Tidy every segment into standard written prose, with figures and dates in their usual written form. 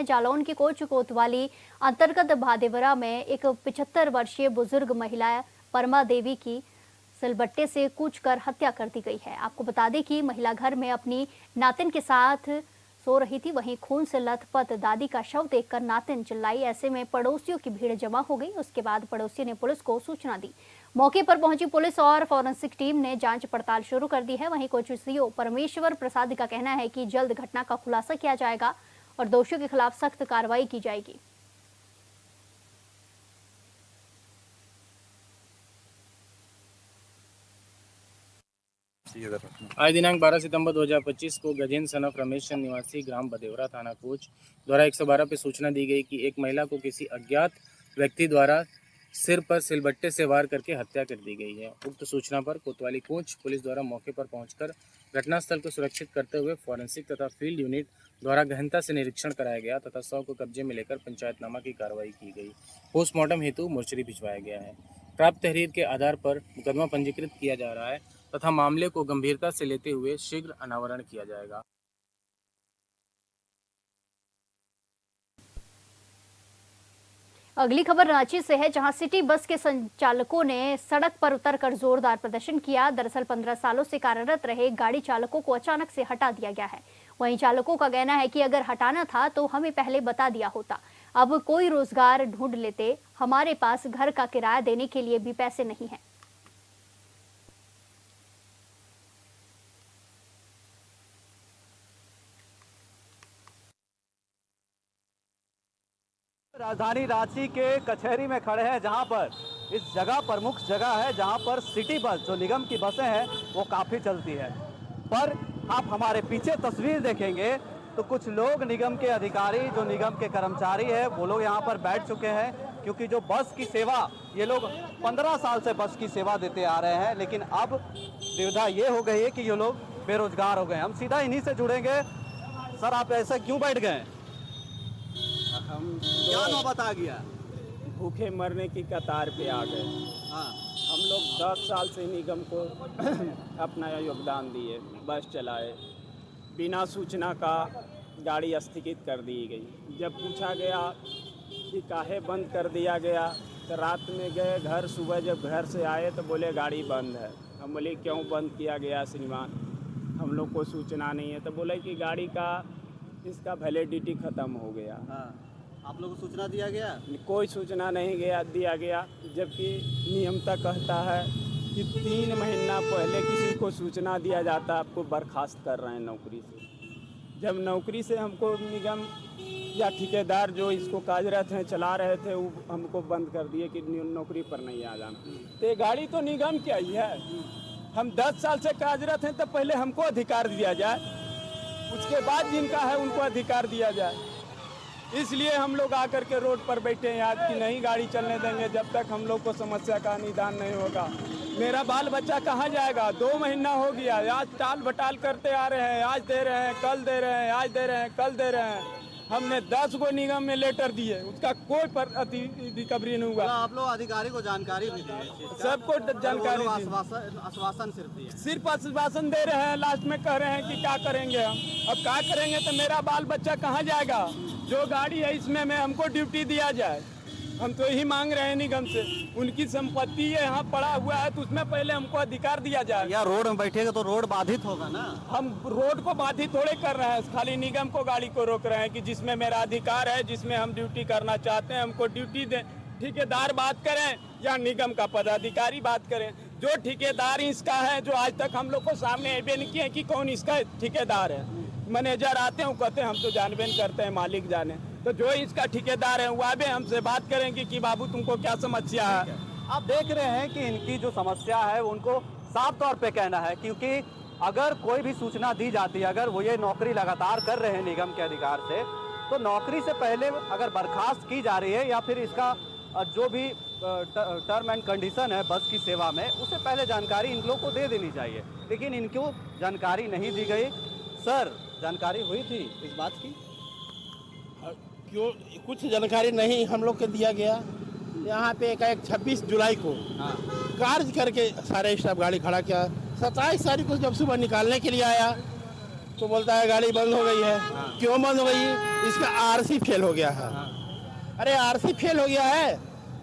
हैं जालौन के कोच कोतवाली अंतर्गत भादेवरा में एक 75 वर्षीय बुजुर्ग महिला परमा देवी की सिलबट्टे से कूचकर हत्या कर दी गई है। आपको बता दें कि महिला घर में अपनी नातिन के साथ सो रही थी। वहीं खून से लथपथ दादी का शव देखकर नातिन चिल्लाई। ऐसे में पड़ोसियों की भीड़ जमा हो गई। उसके बाद पड़ोसी ने पुलिस को सूचना दी। मौके पर पहुंची पुलिस और फॉरेंसिक टीम ने जांच पड़ताल शुरू कर दी है। वहीं कोच सीओ परमेश्वर प्रसाद का कहना है कि जल्द घटना का खुलासा किया जाएगा और दोषियों के खिलाफ सख्त कार्रवाई की जाएगी। आज दिनांक 12 सितंबर 2025 को गजेंद्र सनफ रमेश चंद निवासी ग्राम बदेवरा थाना कोच द्वारा 112 पर सूचना दी गई कि एक महिला को किसी अज्ञात व्यक्ति द्वारा सिर पर सिलबट्टे से वार करके हत्या कर दी गई है। उक्त सूचना पर कोतवाली कोच पुलिस द्वारा मौके पर पहुंचकर घटनास्थल को सुरक्षित करते हुए फॉरेंसिक तथा फील्ड यूनिट द्वारा गहनता से निरीक्षण कराया गया तथा शव को कब्जे में लेकर पंचायतनामा की कार्रवाई की गई। पोस्टमार्टम हेतु मोर्चरी भिजवाया गया है। प्राप्त तहरीर के आधार पर मुकदमा पंजीकृत किया जा रहा है तथा मामले को गंभीरता से लेते हुए शीघ्र अनावरण किया जाएगा। अगली खबर रांची से है, जहां सिटी बस के संचालकों ने सड़क पर उतरकर जोरदार प्रदर्शन किया। दरअसल 15 सालों से कार्यरत रहे गाड़ी चालकों को अचानक से हटा दिया गया है। वहीं चालकों का कहना है कि अगर हटाना था तो हमें पहले बता दिया होता। अब कोई रोजगार ढूंढ लेते, हमारे पास घर का किराया देने के लिए भी पैसे नहीं है। राजधानी रांची के कचहरी में खड़े हैं, जहां पर इस जगह प्रमुख जगह है जहां पर सिटी बस जो निगम की बसें हैं वो काफ़ी चलती है। पर आप हमारे पीछे तस्वीर देखेंगे तो कुछ लोग निगम के अधिकारी, जो निगम के कर्मचारी है, वो लोग यहां पर बैठ चुके हैं, क्योंकि जो बस की सेवा ये लोग 15 साल से बस की सेवा देते आ रहे हैं। लेकिन अब दुविधा ये हो गई है कि ये लोग बेरोजगार हो गए। हम सीधा इन्हीं से जुड़ेंगे। सर, आप ऐसा क्यों बैठ गए? हम क्या नौबत आ गया? भूखे मरने की कतार पे आ गए। हाँ, हम लोग 10 साल से निगम को अपना योगदान दिए, बस चलाए, बिना सूचना का गाड़ी स्थगित कर दी गई। जब पूछा गया कि काहे बंद कर दिया गया तो रात में गए घर, सुबह जब घर से आए तो बोले गाड़ी बंद है। हम बोले क्यों बंद किया गया श्रीमान, हम लोग को सूचना नहीं है। तो बोले कि गाड़ी का इसका वैलिडिटी ख़त्म हो गया। हाँ, आप लोगों को सूचना दिया गया? कोई सूचना नहीं दिया गया, जबकि नियमता कहता है कि 3 महीना पहले किसी को सूचना दिया जाता है आपको बर्खास्त कर रहे हैं नौकरी से। जब नौकरी से हमको निगम या ठेकेदार जो इसको कार्यरत हैं चला रहे थे, वो हमको बंद कर दिए कि नौकरी पर नहीं आ जाना। तो ये गाड़ी तो निगम की ही है। हम 10 साल से कार्यरत हैं, तो पहले हमको अधिकार दिया जाए, उसके बाद जिनका है उनको अधिकार दिया जाए। इसलिए हम लोग आकर के रोड पर बैठे हैं आज कि नहीं गाड़ी चलने देंगे जब तक हम लोग को समस्या का निदान नहीं होगा। मेरा बाल बच्चा कहाँ जाएगा? 2 महीना हो गया, आज टाल भटाल करते आ रहे हैं, आज दे रहे हैं, कल दे रहे हैं, आज दे रहे हैं, कल दे रहे हैं। हमने 10 गो निगम में लेटर दिए, उसका कोई रिकवरी नहीं हुआ। आप लोग अधिकारी को जानकारी भी दी? सबको जानकारी दी, आश्वासन सिर्फ दिए? सिर्फ आश्वासन दे रहे हैं, लास्ट में कह रहे हैं कि क्या करेंगे हम। अब क्या करेंगे तो मेरा बाल बच्चा कहाँ जाएगा? जो गाड़ी है इसमें मैं हमको ड्यूटी दिया जाए, हम तो यही मांग रहे हैं निगम से। उनकी संपत्ति यहाँ पड़ा हुआ है तो उसमें पहले हमको अधिकार दिया जाए। या रोड में बैठेगा तो रोड बाधित होगा ना। हम रोड को बाधित थोड़े कर रहे हैं, खाली निगम को गाड़ी को रोक रहे हैं कि जिसमें मेरा अधिकार है, जिसमें हम ड्यूटी करना चाहते हैं हमको ड्यूटी दें। ठेकेदार बात करें या निगम का पदाधिकारी बात करें। जो ठेकेदार इसका है, जो आज तक हम लोग को सामने अभी नहीं किया कि कौन इसका ठेकेदार है। मैनेजर आते हैं, कहते हैं हम तो जानबे नहीं करते हैं, मालिक जाने। तो जो इसका ठेकेदार है वो आवे हमसे बात करेंगे कि बाबू तुमको क्या समस्या है। आप देख रहे हैं कि इनकी जो समस्या है उनको साफ तौर पे कहना है, क्योंकि अगर कोई भी सूचना दी जाती है, अगर वो ये नौकरी लगातार कर रहे हैं निगम के अधिकार से, तो नौकरी से पहले अगर बर्खास्त की जा रही है या फिर इसका जो भी टर्म एंड कंडीशन है बस की सेवा में, उससे पहले जानकारी इन लोगों को दे देनी चाहिए। लेकिन इनको जानकारी नहीं दी गई। सर, जानकारी हुई थी इस बात की? क्यों कुछ जानकारी नहीं हम लोग को दिया गया। यहाँ पे एक 26 जुलाई को कार्य करके सारे स्टाफ गाड़ी खड़ा किया। 27 तारीख को जब सुबह निकालने के लिए आया तो बोलता है गाड़ी बंद हो गई है। क्यों बंद हो गई? इसका आरसी फेल हो गया है। अरे आरसी फेल हो गया है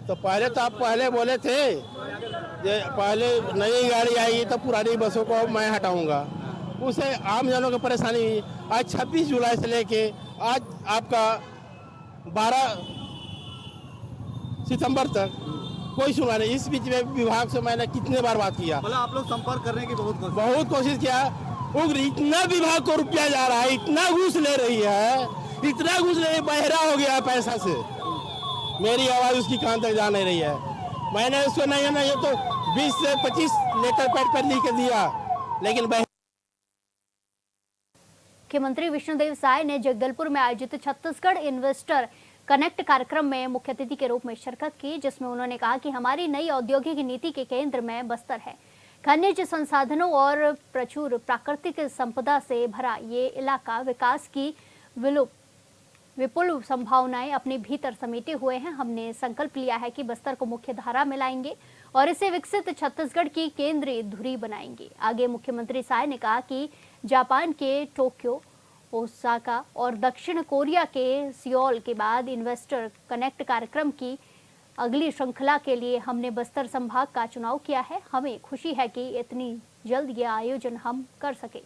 तो पहले तो आप पहले बोले थे ये पहले नई गाड़ी आएगी तो पुरानी बसों को मैं हटाऊंगा, उसे आम जनों की परेशानी हुई। आज 26 जुलाई से लेके आज आपका 12 सितंबर तक कोई सुना नहीं। इस बीच में विभाग से मैंने कितने बार बात किया, मतलब आप लोग संपर्क करने की बहुत कोशिश किया। उग्र इतना विभाग को रुपया जा रहा है, इतना घूस ले रही है, इतना घूस ले रही, बहरा हो गया है पैसा से। मेरी आवाज उसकी कान तक जा नहीं रही है। मैंने उसको नहीं है ना, ये तो 20 से 25 लेटर पैड पर लिख के दिया, लेकिन मुख्यमंत्री विष्णुदेव साय ने जगदलपुर में आयोजित छत्तीसगढ़ इन्वेस्टर कनेक्ट कार्यक्रम में मुख्य अतिथि के रूप में शिरकत की, जिसमें उन्होंने कहा कि हमारी नई औद्योगिक नीति के केंद्र में बस्तर है। खनिज संसाधनों और प्रचुर प्राकृतिक संपदा से भरा ये इलाका विकास की विपुल संभावनाएं अपने भीतर समेटे हुए हैं। हमने संकल्प लिया है कि बस्तर को मुख्य धारा में लाएंगे और इसे विकसित छत्तीसगढ़ की केंद्रीय धुरी बनाएंगे। आगे मुख्यमंत्री साय ने कहा कि जापान के टोक्यो, ओसाका और दक्षिण कोरिया के सियोल के बाद इन्वेस्टर कनेक्ट कार्यक्रम की अगली श्रृंखला के लिए हमने बस्तर संभाग का चुनाव किया है। हमें खुशी है कि इतनी जल्द ये आयोजन हम कर सके।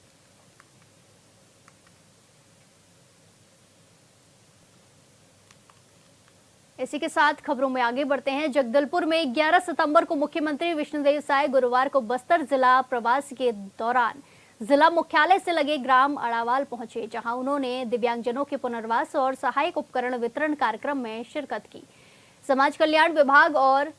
इसी के साथ खबरों में आगे बढ़ते हैं। जगदलपुर में 11 सितंबर को मुख्यमंत्री विष्णुदेव साय गुरुवार को बस्तर जिला प्रवास के दौरान जिला मुख्यालय से लगे ग्राम अड़ावाल पहुंचे, जहां उन्होंने दिव्यांगजनों के पुनर्वास और सहायक उपकरण वितरण कार्यक्रम में शिरकत की। समाज कल्याण विभाग और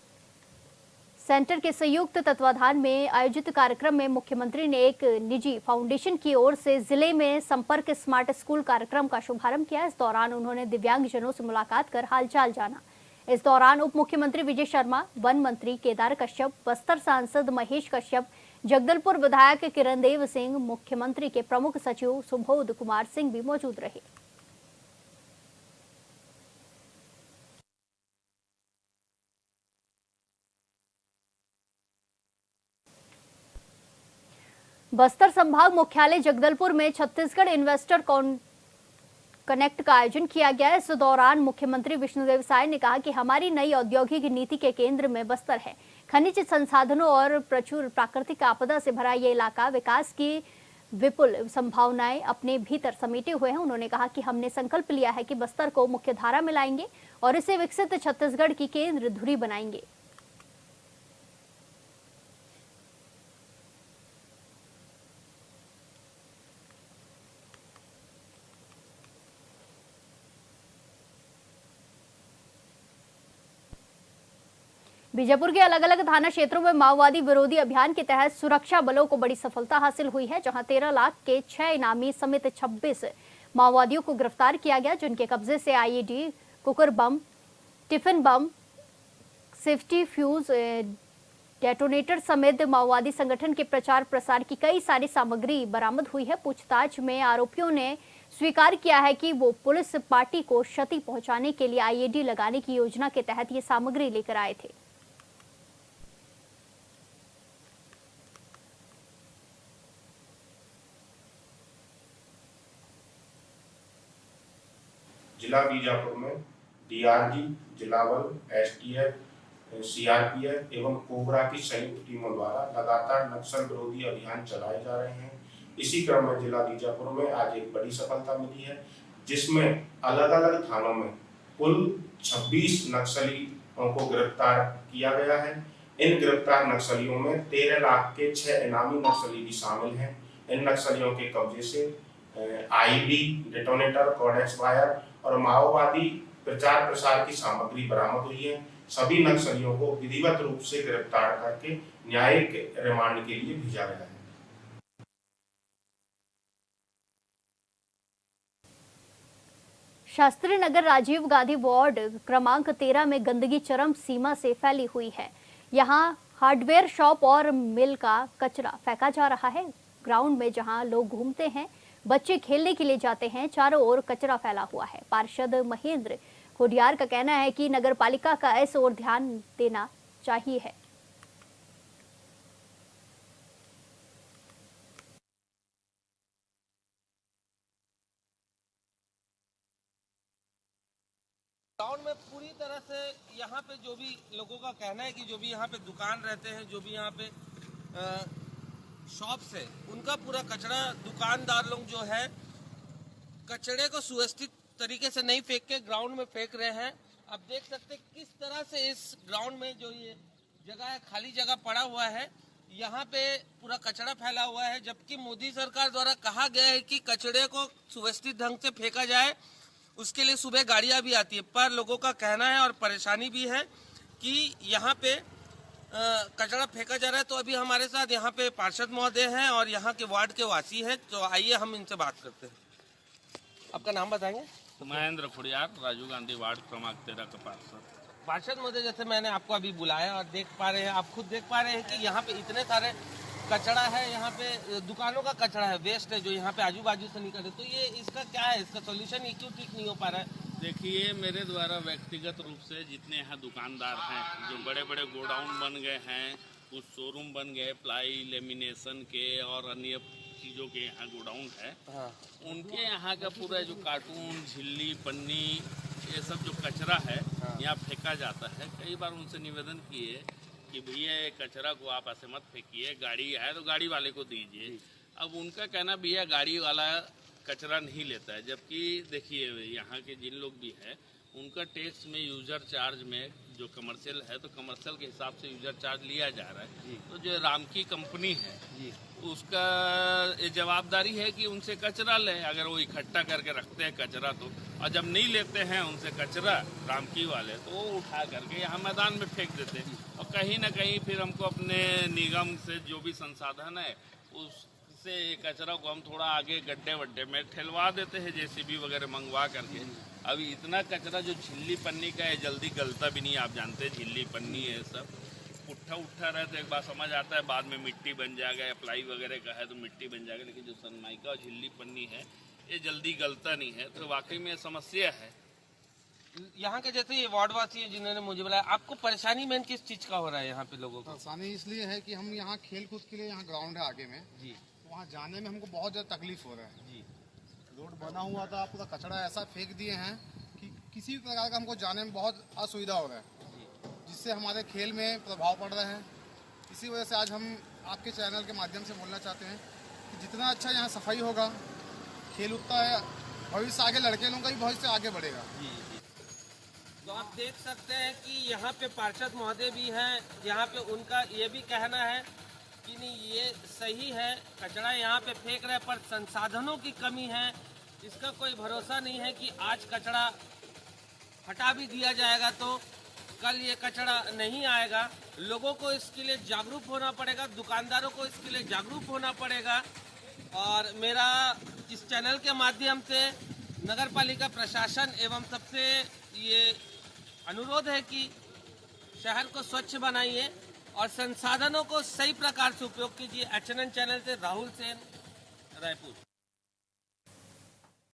सेंटर के संयुक्त तत्वाधान में आयोजित कार्यक्रम में मुख्यमंत्री ने एक निजी फाउंडेशन की ओर से जिले में संपर्क स्मार्ट स्कूल कार्यक्रम का शुभारंभ किया। इस दौरान उन्होंने दिव्यांगजनों से मुलाकात कर हालचाल जाना। इस दौरान उप मुख्यमंत्री विजय शर्मा, वन मंत्री केदार कश्यप, बस्तर सांसद महेश कश्यप, जगदलपुर विधायक किरणदेव सिंह, मुख्यमंत्री के प्रमुख सचिव सुबोध कुमार सिंह भी मौजूद रहे। बस्तर संभाग मुख्यालय जगदलपुर में छत्तीसगढ़ इन्वेस्टर कनेक्ट का आयोजन किया गया। इस दौरान मुख्यमंत्री विष्णुदेव साय ने कहा कि हमारी नई औद्योगिक नीति के केंद्र में बस्तर है। खनिज संसाधनों और प्रचुर प्राकृतिक आपदा से भरा ये इलाका विकास की विपुल संभावनाएं अपने भीतर समेटे हुए हैं। उन्होंने कहा कि हमने संकल्प लिया है कि बस्तर को मुख्य धारा में लाएंगे और इसे विकसित छत्तीसगढ़ की केंद्र धुरी बनाएंगे। बीजापुर के अलग अलग थाना क्षेत्रों में माओवादी विरोधी अभियान के तहत सुरक्षा बलों को बड़ी सफलता हासिल हुई है, जहां 13 लाख के 6 इनामी समेत 26 माओवादियों को गिरफ्तार किया गया, जिनके कब्जे से IED, cooker bomb, tiffin bomb, safety fuse, detonator समेत माओवादी संगठन के प्रचार प्रसार की कई सारी सामग्री बरामद हुई है। पूछताछ में आरोपियों ने स्वीकार किया है कि वो पुलिस पार्टी को क्षति पहुंचाने के लिए आईईडी लगाने की योजना के तहत ये सामग्री लेकर आए थे। जिला बीजापुर में डीआरजी, जिला बल, एसटीएफ, सीआरपीएफ एवं कोबरा की संयुक्त टीमों द्वारा लगातार नक्सल विरोधी अभियान चलाए जा रहे हैं। इसी क्रम में जिला बीजापुर में आज एक बड़ी सफलता मिली है, जिसमें अलग अलग थानों में कुल 26 नक्सलियों को गिरफ्तार किया गया है। इन गिरफ्तार नक्सलियों में 13 लाख के 6 इनामी नक्सली भी शामिल हैं। इन नक्सलियों के कब्जे से आईडी, डेटोनेटर, कॉडेक्स वायर और माओवादी प्रचार प्रसार की सामग्री बरामद हुई है। सभी नक्सलियों को विधिवत रूप से गिरफ्तार करके न्यायिक रिमांड के लिए भेजा गया है। शास्त्री नगर राजीव गांधी वार्ड क्रमांक 13 में गंदगी चरम सीमा से फैली हुई है। यहां हार्डवेयर शॉप और मिल का कचरा फेंका जा रहा है। ग्राउंड में जहां लोग घूमते हैं, बच्चे खेलने के लिए जाते हैं, चारों ओर कचरा फैला हुआ है। पार्षद महेंद्र खोडियार का कहना है कि नगर पालिका का इस ओर ध्यान देना चाहिए है। टाउन में पूरी तरह से यहाँ पे जो भी लोगों का कहना है कि जो भी यहाँ पे दुकान रहते हैं, जो भी यहाँ पे शॉप्स है, उनका पूरा कचरा दुकानदार लोग जो है कचरे को सुव्यवस्थित तरीके से नहीं फेंक के ग्राउंड में फेंक रहे हैं। आप देख सकते हैं किस तरह से इस ग्राउंड में जो ये जगह है, खाली जगह पड़ा हुआ है, यहाँ पे पूरा कचरा फैला हुआ है। जबकि मोदी सरकार द्वारा कहा गया है कि कचरे को सुव्यवस्थित ढंग से फेंका जाए, उसके लिए सुबह गाड़ियां भी आती है। पर लोगों का कहना है और परेशानी भी है कि यहाँ पे कचरा फेंका जा रहा है। तो अभी हमारे साथ यहाँ पे पार्षद महोदय हैं और यहाँ के वार्ड के वासी हैं, तो आइए हम इनसे बात करते हैं। आपका नाम बताएंगे? महेंद्र खुड़ियार, राजीव गांधी वार्ड क्रमांक 13 का पार्षद। पार्षद महोदय, जैसे मैंने आपको अभी बुलाया और देख पा रहे हैं, आप खुद देख पा रहे हैं कि यहाँ पे इतने सारे कचरा है, यहाँ पे दुकानों का कचरा है, वेस्ट है जो यहाँ पे आजू बाजू से निकल रहे। तो ये इसका क्या है, इसका सोल्यूशन ये क्यों ठीक नहीं हो पा रहा है? देखिए, मेरे द्वारा व्यक्तिगत रूप से जितने यहाँ दुकानदार हैं, जो बड़े बड़े गोडाउन बन गए हैं, कुछ शोरूम बन गए प्लाई लेमिनेशन के और अन्य चीज़ों के यहाँ गोडाउन है, उनके यहाँ का पूरा जो कार्टून, झिल्ली, पन्नी, ये सब जो कचरा है यहाँ फेंका जाता है। कई बार उनसे निवेदन किए कि भैया ये कचरा को आप ऐसे मत फेंकिए, गाड़ी आए तो गाड़ी वाले को दीजिए। अब उनका कहना भैया गाड़ी वाला कचरा नहीं लेता है, जबकि देखिए यहाँ के जिन लोग भी हैं उनका टैक्स में यूजर चार्ज में जो कमर्शियल है तो कमर्शियल के हिसाब से यूजर चार्ज लिया जा रहा है। तो जो राम की कंपनी है उसका ये जवाबदारी है कि उनसे कचरा ले, अगर वो इकट्ठा करके रखते हैं कचरा तो, और जब नहीं लेते हैं उनसे कचरा राम की वाले तो वो उठा करके यहाँ मैदान में फेंक देते हैं। और कहीं ना कहीं फिर हमको अपने निगम से जो भी संसाधन है उससे कचरा को हम थोड़ा आगे गड्ढे वड्ढे में ठेलवा देते हैं, जेसीबी वगैरह मंगवा करके। अभी इतना कचरा जो झिल्ली पन्नी का है जल्दी गलता भी नहीं, आप जानते हैं झिल्ली पन्नी है सब उठा उठा रहे तो एक बार समझ आता है, बाद में मिट्टी बन जाएगा, प्लाई वगैरह का है तो मिट्टी बन जाएगा, लेकिन जो सनमाइका और झिल्ली पन्नी है ये जल्दी गलता नहीं है। तो वाकई में समस्या है। यहाँ के जैसे ये वार्डवासी है जिन्होंने मुझे बुलाया, आपको परेशानी मेन किस चीज का हो रहा है यहाँ पे लोगों को? परेशानी इसलिए है कि हम यहाँ खेल कूद के लिए यहाँ ग्राउंड है आगे में जी, तो वहाँ जाने में हमको बहुत ज़्यादा तकलीफ हो रहा है जी। रोड बना हुआ था, पूरा कचरा ऐसा फेंक दिए हैं कि किसी भी प्रकार का हमको जाने में बहुत असुविधा हो रहा है, जिससे हमारे खेल में प्रभाव पड़ रहा है। इसी वजह से आज हम आपके चैनल के माध्यम से बोलना चाहते हैं कि जितना अच्छा यहाँ सफाई होगा, खेल उतना है, भविष्य आगे लड़के लोगों का भी भविष्य आगे बढ़ेगा। जी जी। तो आप देख सकते हैं कि यहाँ पे पार्षद महोदय भी हैं, यहाँ पे उनका ये भी कहना है कि नहीं ये सही है, कचरा यहाँ पे फेंक रहे पर संसाधनों की कमी है। इसका कोई भरोसा नहीं है कि आज कचरा हटा भी दिया जाएगा तो कल ये कचरा नहीं आएगा। लोगों को इसके लिए जागरूक होना पड़ेगा, दुकानदारों को इसके लिए जागरूक होना पड़ेगा। और मेरा इस चैनल के माध्यम से नगर पालिका प्रशासन एवं सबसे ये अनुरोध है कि शहर को स्वच्छ बनाइए और संसाधनों को सही प्रकार से उपयोग कीजिए। HNN चैनल से राहुल सेन, रायपुर।